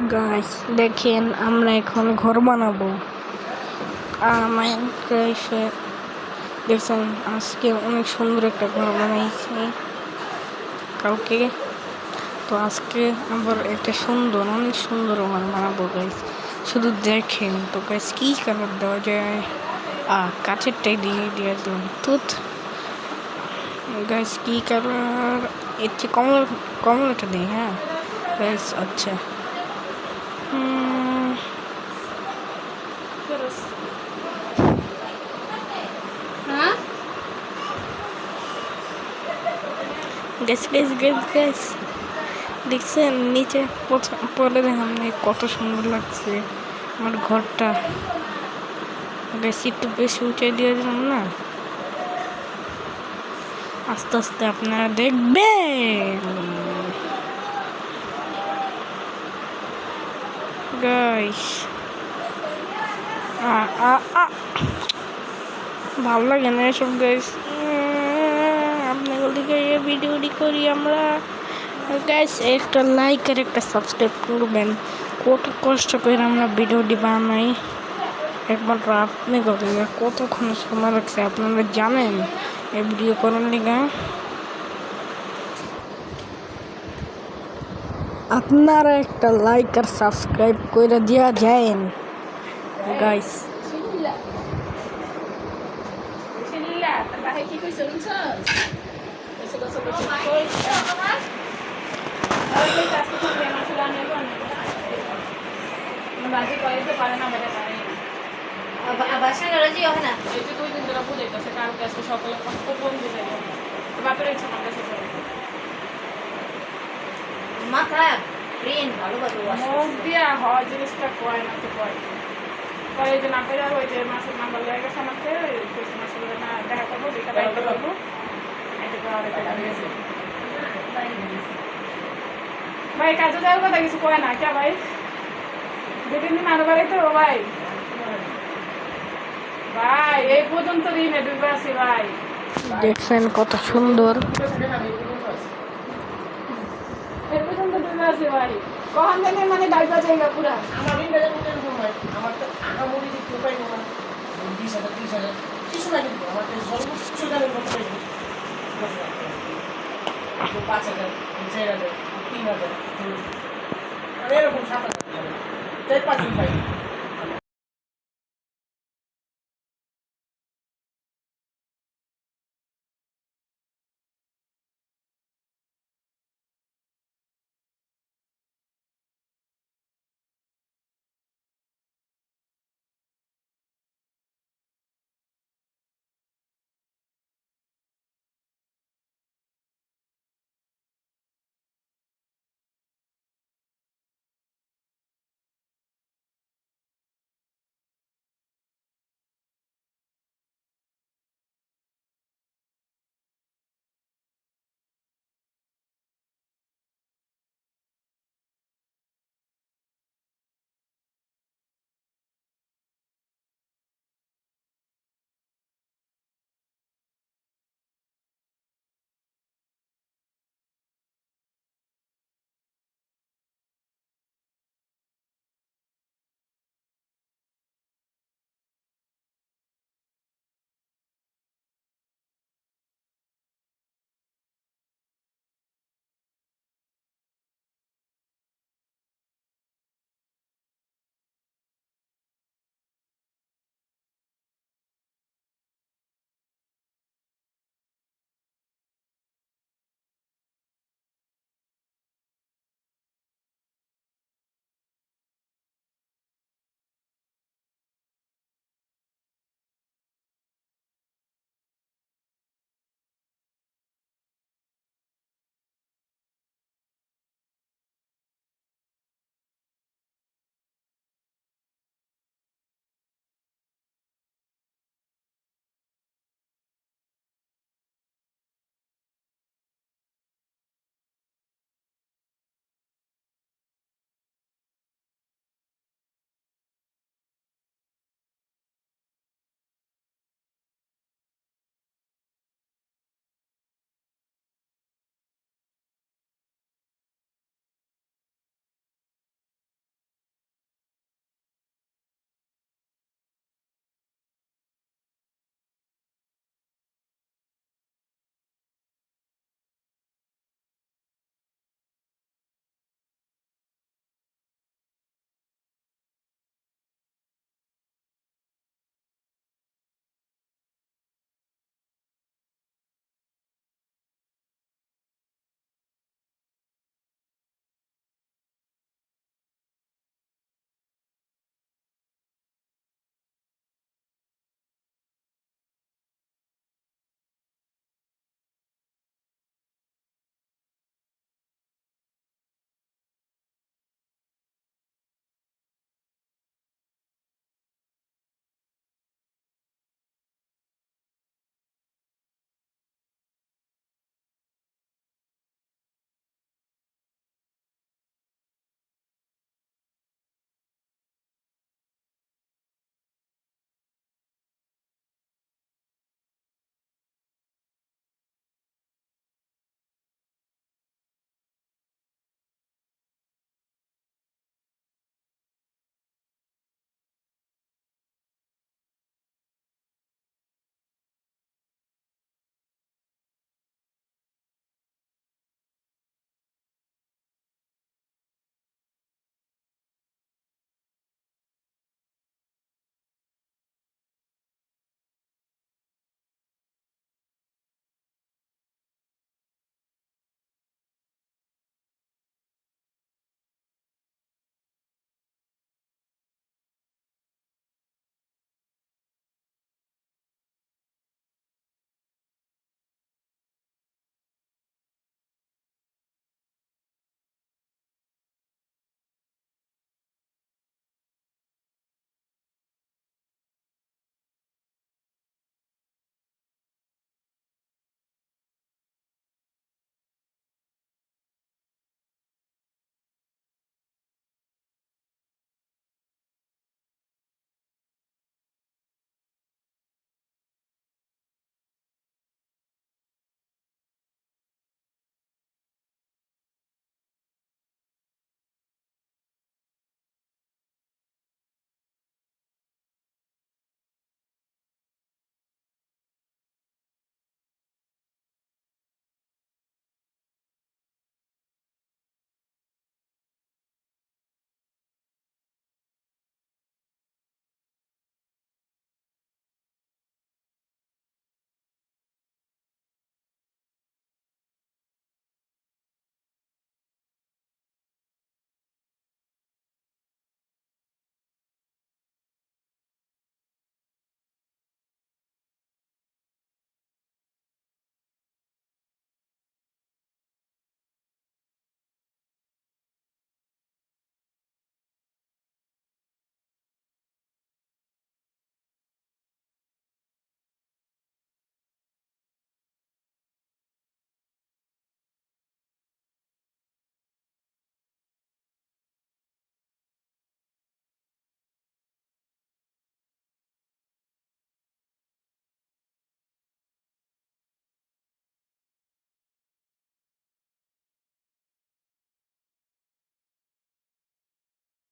Guys দেখেন আমরা এখন ঘর বানাবো মাইনক্রাফটে। দেখছেন আজকে অনেক সুন্দর একটা ঘর বানাইছি কালকে। তো আজকে আবার একটা অনেক সুন্দর ঘর বানাবো গাইস। শুধু দেখেন তো গাইস, কি কালার দেওয়া যায়? কাঠেরটাই দিয়ে দিলাম তুত গাইস। কি কালার? এর চেয়ে কমলাটা দিই। হ্যাঁ গাইস, আচ্ছা। গ্যাস গ্যাস গ্যাস গ্যাস দেখছেন নিচে পরে দেখলাম কত সুন্দর লাগছে আমার ঘরটা। গ্যাস একটু বেশি উঁচাই দিয়ে দিলাম না, আস্তে আস্তে আপনারা দেখবেন গাইস। ভালো লাগে না এসব গাইস। আপনাদের দিকে ভিডিওটি করি আমরা গাইস। একটা লাইক আর একটা সাবস্ক্রাইব করবেন। কত কষ্ট করে আমরা ভিডিওটি বানাই, একবার আপনি করেন। কতক্ষণ সময় লাগছে আপনারা জানেন এই ভিডিও করার লিগা? আপনারা একটা লাইক আর সাবস্ক্রাইব করে দিয়া যায়েন গাইস। মাথায় ব্রেন ভালো মুখ দিয়া হয় জিনিসটা কয় না তো কয় কয় যে না পেরে ওই যে মাসের নাম্বার লেগে গেছে আমাকে মাসের না দেখা করবো যেটা বাইতে পারবো ভাই কাজে যাওয়ার কথা কিছু কয় না কে ভাই? 2-3 দিন আরো বাড়াইতে হবে ভাই। ভাই এই পর্যন্ত ঋণে ডুবে আছি ভাই। দেখছেন কত সুন্দর। এই পর্যন্ত ডুবে আছি ভাই। কখন জানি মানে ডাইবা জায়গা পুরা আমার ঋণ বাজার করতে ভাই আমার তো আটা মুড়ি দিতে উপায় নেই। 20,000 কিছু না, কিন্তু আমার সর্বোচ্চ দামের মতো পাই 5,000 6,000 3,000 এরকম 7,000 4-5 পাই।